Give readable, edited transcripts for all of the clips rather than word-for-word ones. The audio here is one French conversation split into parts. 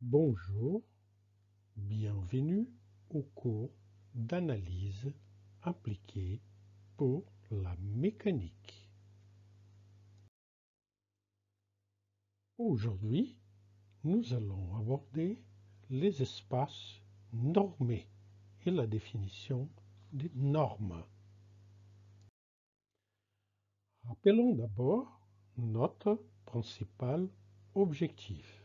Bonjour, bienvenue au cours d'analyse appliquée pour la mécanique. Aujourd'hui, nous allons aborder les espaces normés et la définition des normes. Rappelons d'abord notre principal objectif,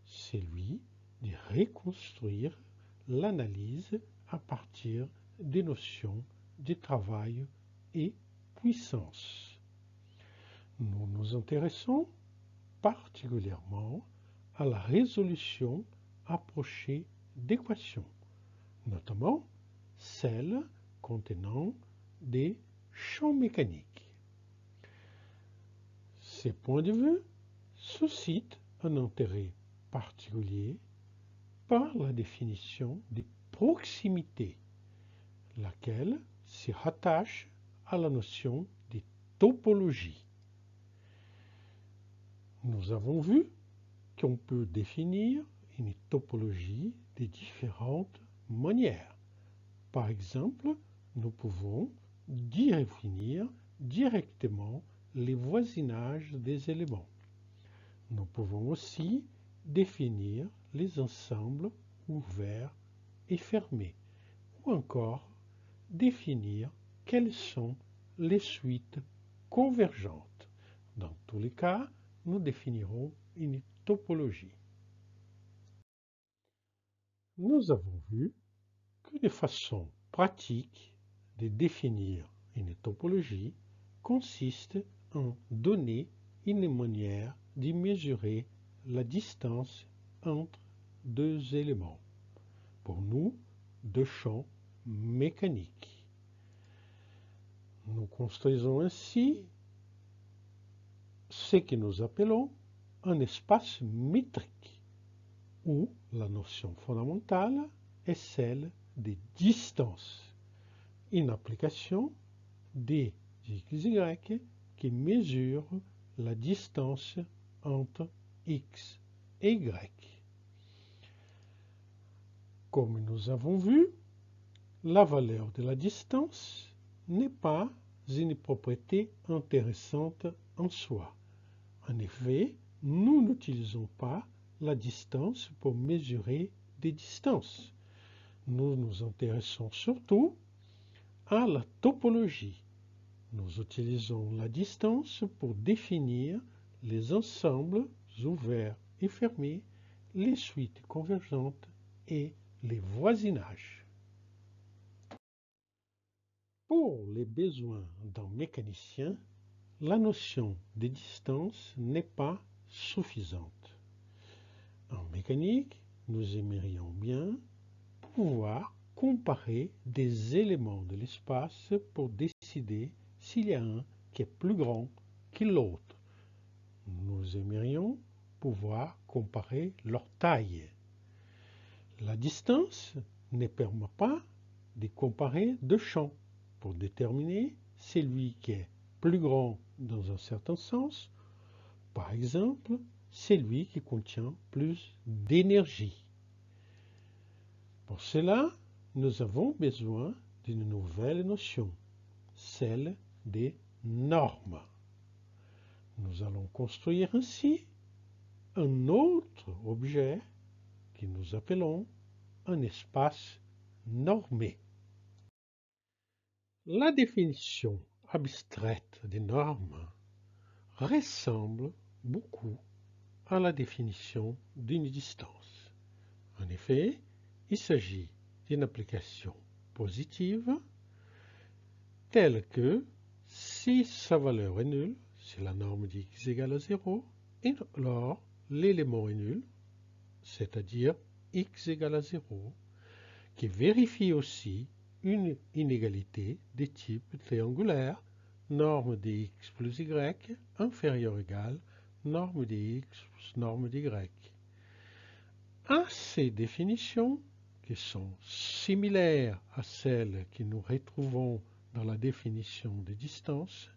celui de reconstruire l'analyse à partir des notions de travail et puissance. Nous nous intéressons particulièrement à la résolution approchée d'équations, notamment celles contenant des champs mécaniques. Ces points de vue suscitent un intérêt particulier par la définition des proximités, laquelle se rattache à la notion de topologie. Nous avons vu qu'on peut définir une topologie de différentes manières. Par exemple, nous pouvons définir directement les voisinages des éléments. Nous pouvons aussi définir les ensembles ouverts et fermés, ou encore définir quelles sont les suites convergentes. Dans tous les cas, nous définirons une topologie. Nous avons vu qu'une façon pratique de définir une topologie consiste en donner une manière de mesurer la distance entre deux éléments, pour nous, deux champs mécaniques. Nous construisons ainsi ce que nous appelons un espace métrique, où la notion fondamentale est celle de distance, une application d xy qui mesure la distance entre x et y. Comme nous avons vu, la valeur de la distance n'est pas une propriété intéressante en soi. En effet, nous n'utilisons pas la distance pour mesurer des distances. Nous nous intéressons surtout à la topologie. Nous utilisons la distance pour définir les ensembles ouverts et fermés, les suites convergentes et les voisinages. Pour les besoins d'un mécanicien, la notion de distance n'est pas suffisante. En mécanique, nous aimerions bien pouvoir comparer des éléments de l'espace pour décider s'il y a un qui est plus grand que l'autre. Nous aimerions pouvoir comparer leur taille. La distance ne permet pas de comparer deux champs pour déterminer celui qui est plus grand dans un certain sens, par exemple, celui qui contient plus d'énergie. Pour cela, nous avons besoin d'une nouvelle notion, celle des normes. Nous allons construire ainsi un autre objet que nous appelons un espace normé. La définition abstraite des normes ressemble beaucoup à la définition d'une distance. En effet, il s'agit d'une application positive telle que si sa valeur est nulle, si la norme dit x égale à 0, et alors l'élément est nul, c'est-à-dire x égale à 0, qui vérifie aussi une inégalité de type triangulaire, norme de x plus y inférieure ou égale norme de x plus norme de y. À ces définitions, qui sont similaires à celles que nous retrouvons dans la définition de distance,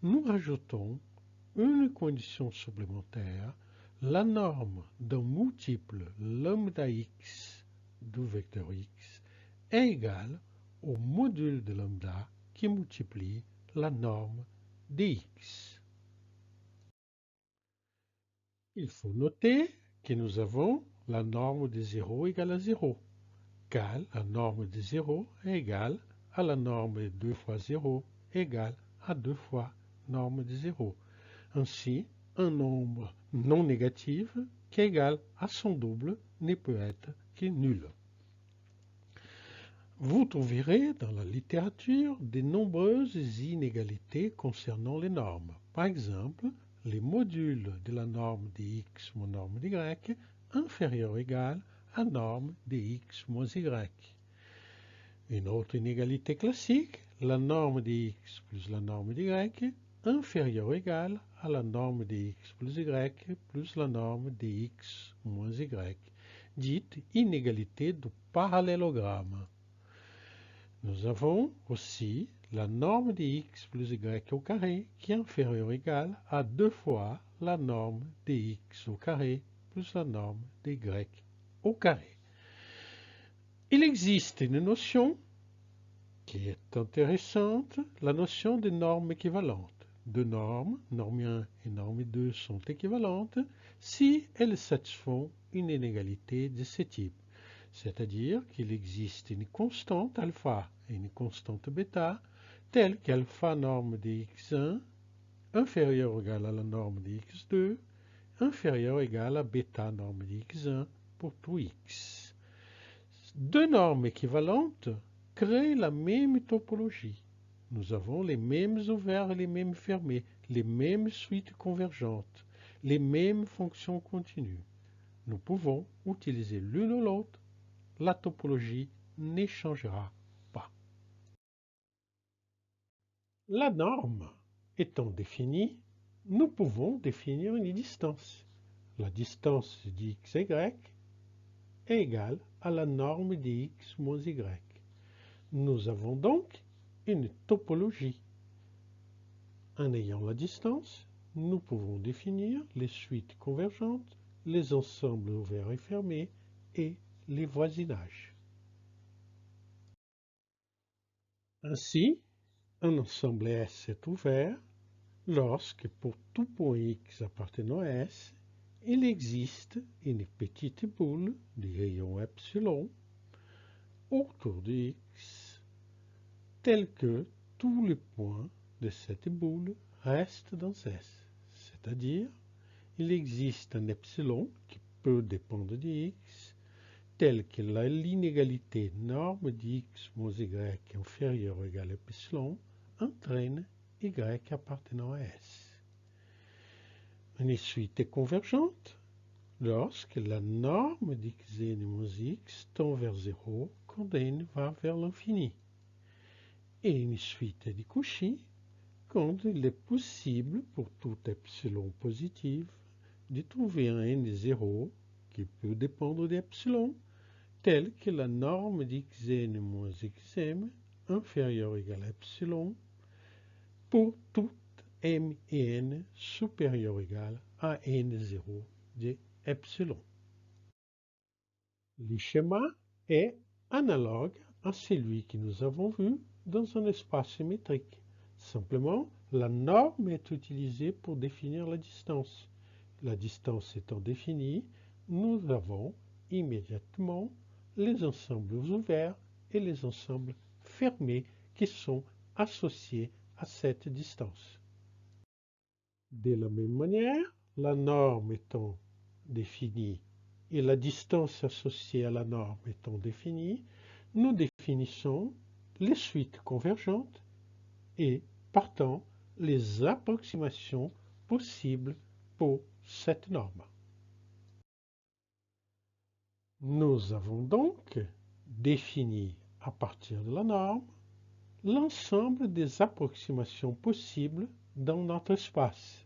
nous rajoutons une condition supplémentaire, la norme d'un multiple lambda x du vecteur x est égale au module de lambda qui multiplie la norme dx. Il faut noter que nous avons la norme de 0 égale à 0, car la norme de 0 est égale à la norme de 2 fois 0 égale à 2 fois norme de 0. Ainsi, un nombre non négatif qui est égal à son double ne peut être que nul. Vous trouverez dans la littérature de nombreuses inégalités concernant les normes. Par exemple, les modules de la norme de x moins norme de y inférieur ou égal à norme de x moins y. Une autre inégalité classique, la norme de x plus la norme de y inférieure ou égale à la norme de x plus y plus la norme de x moins y, dite inégalité du parallélogramme. Nous avons aussi la norme de x plus y au carré qui est inférieure ou égale à 2 fois la norme de x au carré plus la norme de y au carré. Il existe une notion qui est intéressante, la notion de normes équivalentes. Deux normes, norme 1 et norme 2, sont équivalentes si elles satisfont une inégalité de ce type. C'est-à-dire qu'il existe une constante alpha et une constante bêta, telle qu'alpha norme de x1 inférieure ou égale à la norme de x2, inférieure ou égale à bêta norme de x1 pour tout x. Deux normes équivalentes créent la même topologie. Nous avons les mêmes ouverts et les mêmes fermés, les mêmes suites convergentes, les mêmes fonctions continues. Nous pouvons utiliser l'une ou l'autre. La topologie ne changera pas. La norme étant définie, nous pouvons définir une distance. La distance d'x, y est égale à la norme de x moins y. Nous avons donc une topologie. En ayant la distance, nous pouvons définir les suites convergentes, les ensembles ouverts et fermés et les voisinages. Ainsi, un ensemble S est ouvert lorsque pour tout point X appartenant à S, il existe une petite boule du rayon epsilon autour de X, tel que tous les points de cette boule restent dans S. C'est-à-dire, il existe un epsilon qui peut dépendre de X, tel que l'inégalité norme de x moins y inférieure ou égale à epsilon entraîne y appartenant à S. Une suite est convergente lorsque la norme d'xn moins x tend vers 0 quand n va vers l'infini. Et une suite est de Cauchy quand il est possible pour tout epsilon positif de trouver un n0 qui peut dépendre d'epsilon, tel que la norme d'xn moins xm inférieure ou égale à epsilon pour tout m et n supérieur ou égal à n0 de epsilon. Le schéma est analogue à celui que nous avons vu dans un espace symétrique. Simplement, la norme est utilisée pour définir la distance. La distance étant définie, nous avons immédiatement les ensembles ouverts et les ensembles fermés qui sont associés à cette distance. De la même manière, la norme étant définie et la distance associée à la norme étant définie, nous définissons les suites convergentes et, partant, les approximations possibles pour cette norme. Nous avons donc défini à partir de la norme l'ensemble des approximations possibles dans notre espace.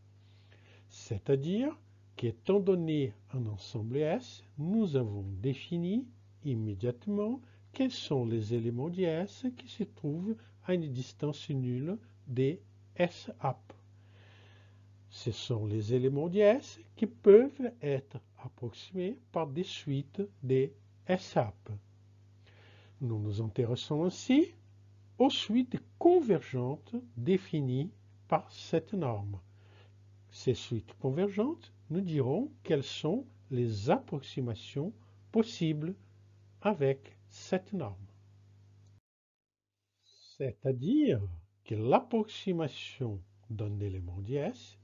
C'est-à-dire qu'étant donné un ensemble S, nous avons défini immédiatement quels sont les éléments du S qui se trouvent à une distance nulle des S-app. Ce sont les éléments dièses qui peuvent être approximés par des suites des SAP. Nous nous intéressons ainsi aux suites convergentes définies par cette norme. Ces suites convergentes nous diront quelles sont les approximations possibles avec cette norme. C'est-à-dire que l'approximation d'un élément dièse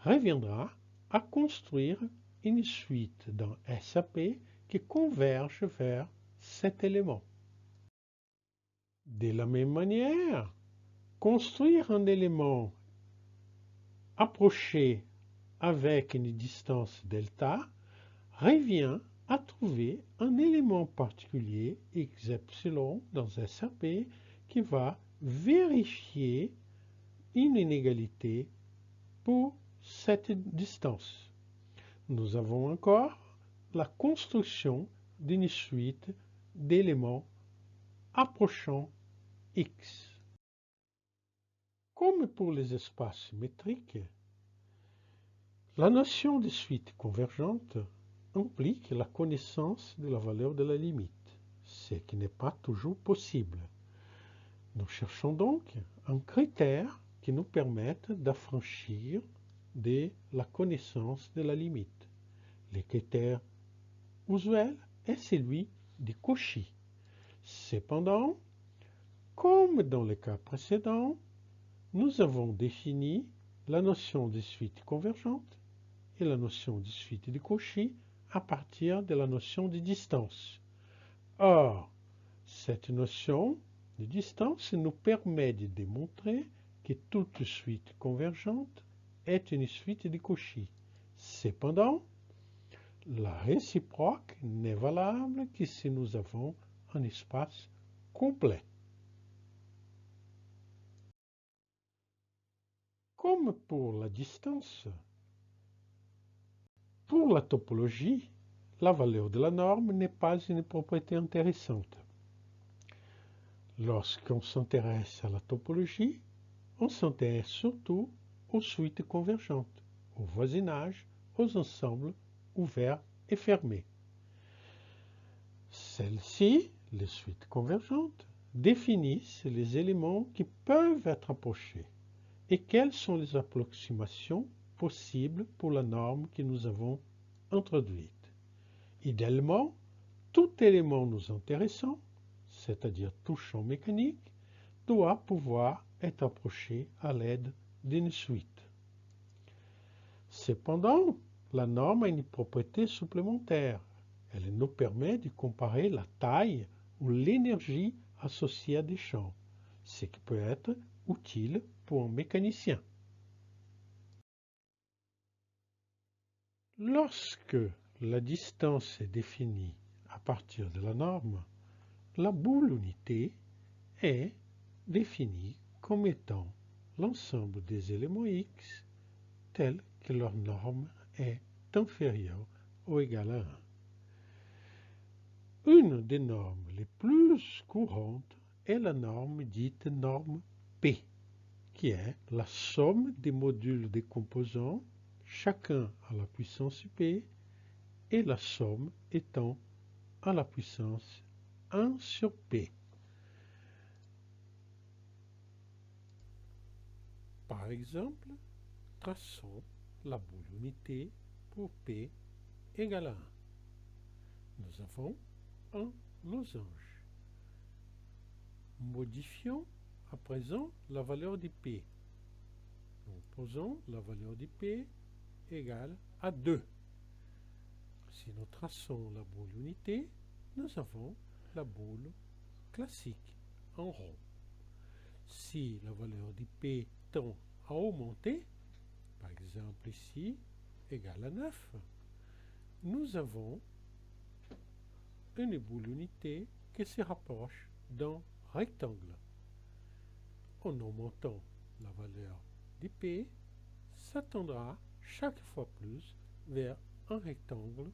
reviendra à construire une suite d'un SAP qui converge vers cet élément. De la même manière, construire un élément approché avec une distance delta revient à trouver un élément particulier x epsilon dans SAP qui va vérifier une inégalité pour cette distance. Nous avons encore la construction d'une suite d'éléments approchant x. Comme pour les espaces métriques, la notion de suite convergente implique la connaissance de la valeur de la limite, ce qui n'est pas toujours possible. Nous cherchons donc un critère qui nous permette d'affranchir de la connaissance de la limite. Le critère usuel est celui de Cauchy. Cependant, comme dans le cas précédent, nous avons défini la notion de suite convergente et la notion de suite de Cauchy à partir de la notion de distance. Or, cette notion de distance nous permet de démontrer que toute suite convergente est une suite de Cauchy. Cependant, la réciproque n'est valable que si nous avons un espace complet. Comme pour la distance, pour la topologie, la valeur de la norme n'est pas une propriété intéressante. Lorsqu'on s'intéresse à la topologie, on s'intéresse surtout aux suites convergentes, au voisinage, aux ensembles ouverts et fermés. Celles-ci, les suites convergentes, définissent les éléments qui peuvent être approchés et quelles sont les approximations possibles pour la norme que nous avons introduite. Idéalement, tout élément nous intéressant, c'est-à-dire tout champ mécanique, doit pouvoir être approché à l'aide d'une suite. Cependant, la norme a une propriété supplémentaire. Elle nous permet de comparer la taille ou l'énergie associée à des champs, ce qui peut être utile pour un mécanicien. Lorsque la distance est définie à partir de la norme, la boule unité est définie comme étant l'ensemble des éléments x tels que leur norme est inférieure ou égale à 1. Une des normes les plus courantes est la norme dite norme P, qui est la somme des modules des composants, chacun à la puissance P, et la somme étant à la puissance 1 sur P. Par exemple, traçons la boule unité pour P égale à 1. Nous avons un losange. Modifions à présent la valeur de P. Nous posons la valeur de P égale à 2. Si nous traçons la boule unité, nous avons la boule classique en rond. Si la valeur de P tend à augmenter, par exemple ici, égale à 9, nous avons une boule unité qui se rapproche d'un rectangle. En augmentant la valeur de P, ça tendra chaque fois plus vers un rectangle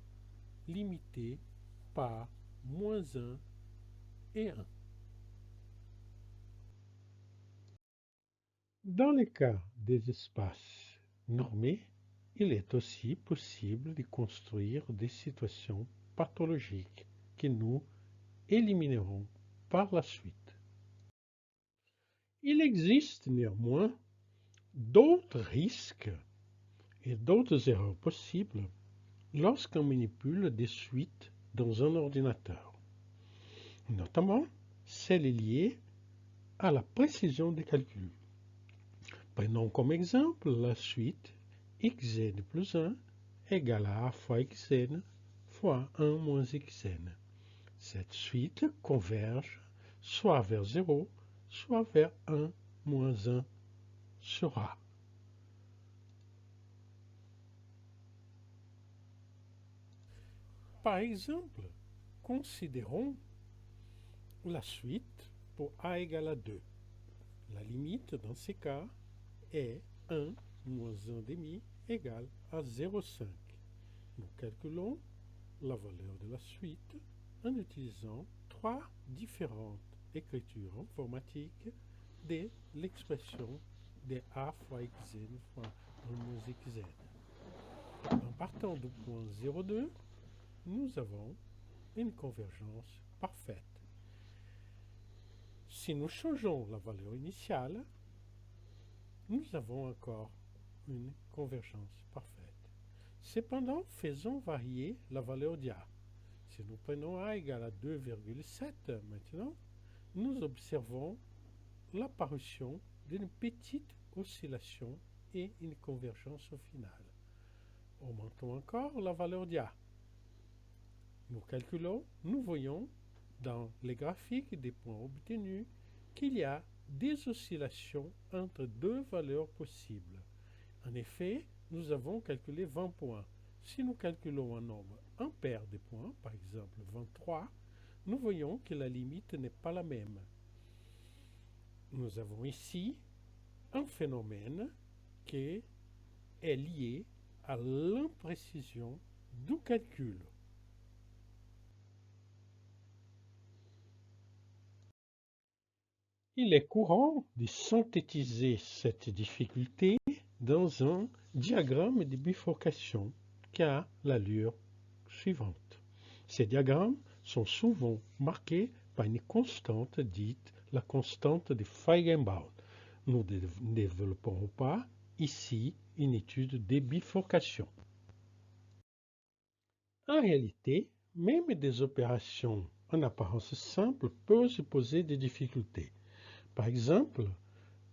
limité par moins 1 et 1. Dans le cas des espaces normée, il est aussi possible de construire des situations pathologiques que nous éliminerons par la suite. Il existe néanmoins d'autres risques et d'autres erreurs possibles lorsqu'on manipule des suites dans un ordinateur, notamment celles liées à la précision des calculs. Prenons comme exemple la suite xn plus 1 égale à a fois xn fois 1 moins xn. Cette suite converge soit vers 0, soit vers 1 moins 1 sur a. Par exemple, considérons la suite pour a égale à 2. La limite dans ces cas est 1 moins 1 demi égale à 0,5. Nous calculons la valeur de la suite en utilisant trois différentes écritures informatiques de l'expression de a fois xn fois 1 moins xn. En partant du point 0,2, nous avons une convergence parfaite. Si nous changeons la valeur initiale, nous avons encore une convergence parfaite. Cependant, faisons varier la valeur d'A. Si nous prenons A égale à 2,7 maintenant, nous observons l'apparition d'une petite oscillation et une convergence au final. Augmentons encore la valeur d'A. Nous calculons, nous voyons dans les graphiques des points obtenus qu'il y a des oscillations entre deux valeurs possibles. En effet, nous avons calculé 20 points. Si nous calculons un nombre impair de points, par exemple 23, nous voyons que la limite n'est pas la même. Nous avons ici un phénomène qui est lié à l'imprécision du calcul. Il est courant de synthétiser cette difficulté dans un diagramme de bifurcation qui a l'allure suivante. Ces diagrammes sont souvent marqués par une constante dite la constante de Feigenbaum. Nous ne développerons pas ici une étude des bifurcations. En réalité, même des opérations en apparence simples peuvent poser des difficultés. Par exemple,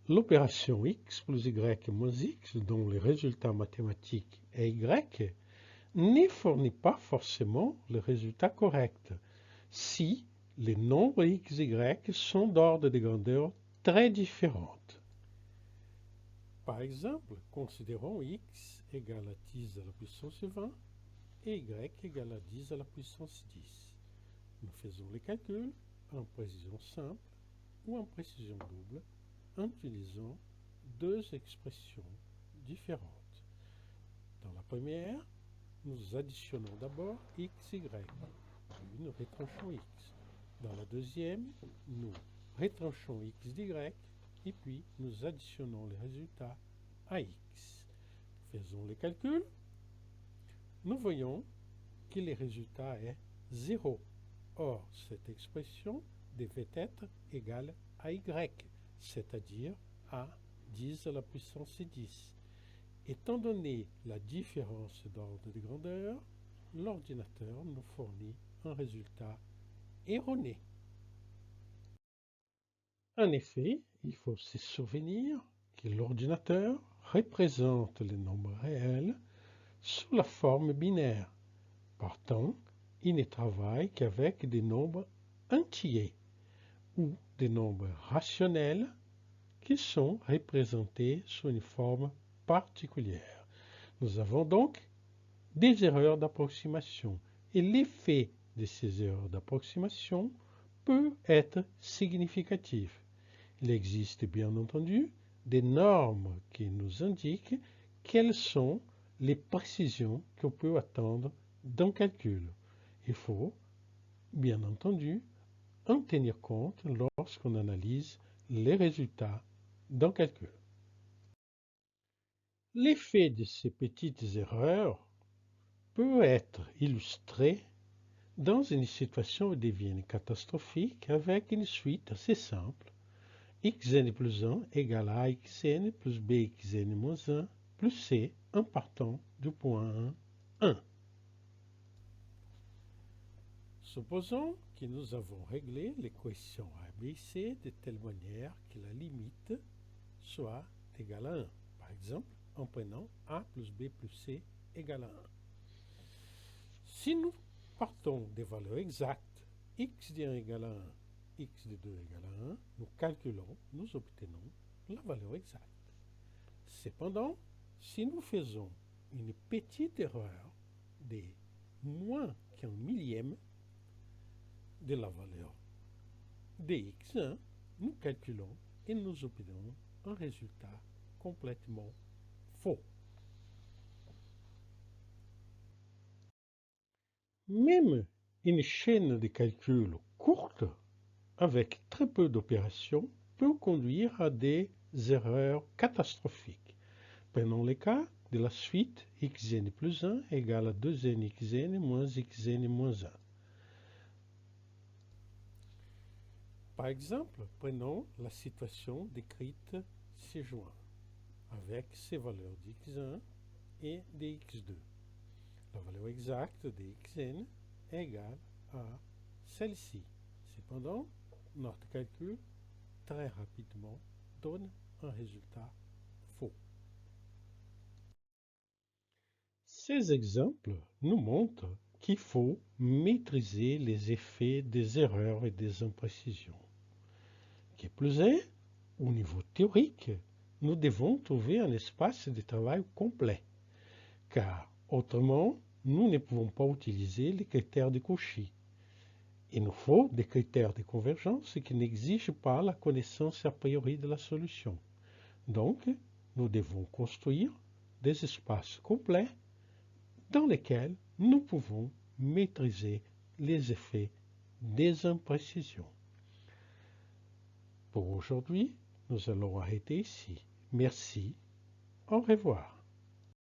l'opération x plus y moins x, dont le résultat mathématique est y, ne fournit pas forcément le résultat correct si les nombres x, y sont d'ordre de grandeur très différentes. Par exemple, considérons x égale à 10 à la puissance 20 et y égale à 10 à la puissance 10. Nous faisons les calculs en précision simple ou en précision double en utilisant deux expressions différentes. Dans la première, nous additionnons d'abord x, y, puis nous retranchons x. Dans la deuxième, nous retranchons x d'y et puis nous additionnons les résultats à x. Faisons les calculs. Nous voyons que le résultat est 0. Or, cette expression devait être égale à y, c'est-à-dire à 10 à la puissance 10. Étant donné la différence d'ordre de grandeur, l'ordinateur nous fournit un résultat erroné. En effet, il faut se souvenir que l'ordinateur représente les nombres réels sous la forme binaire. Partant, il ne travaille qu'avec des nombres entiers ou des nombres rationnels qui sont représentés sous une forme particulière. Nous avons donc des erreurs d'approximation et l'effet de ces erreurs d'approximation peut être significatif. Il existe bien entendu des normes qui nous indiquent quelles sont les précisions qu'on peut attendre d'un calcul. Il faut bien entendu en tenir compte lorsqu'on analyse les résultats d'un calcul. L'effet de ces petites erreurs peut être illustré dans une situation où devienne catastrophique avec une suite assez simple. Xn plus 1 égale à Xn plus Bxn moins 1 plus C en partant du point 1. Supposons que nous avons réglé l'équation A, B, C de telle manière que la limite soit égale à 1. Par exemple, en prenant A plus B plus C égale à 1. Si nous partons des valeurs exactes, x de 1 égale à 1, x de 2 égale à 1, nous calculons, nous obtenons la valeur exacte. Cependant, si nous faisons une petite erreur de moins qu'un millième de la valeur de x1, nous calculons et nous obtenons un résultat complètement faux. Même une chaîne de calcul courte, avec très peu d'opérations, peut conduire à des erreurs catastrophiques. Prenons le cas de la suite xn plus 1 égale à 2nxn moins xn moins 1. Par exemple, prenons la situation décrite ci-joint, avec ces valeurs d'x1 et de x2. La valeur exacte de xn est égale à celle-ci. Cependant, notre calcul, très rapidement, donne un résultat faux. Ces exemples nous montrent qu'il faut maîtriser les effets des erreurs et des imprécisions. Qui plus est, au niveau théorique, nous devons trouver un espace de travail complet, car autrement, nous ne pouvons pas utiliser les critères de Cauchy. Il nous faut des critères de convergence qui n'exigent pas la connaissance a priori de la solution. Donc, nous devons construire des espaces complets dans lesquels nous pouvons maîtriser les effets des imprécisions. Pour aujourd'hui, nous allons arrêter ici. Merci. Au revoir.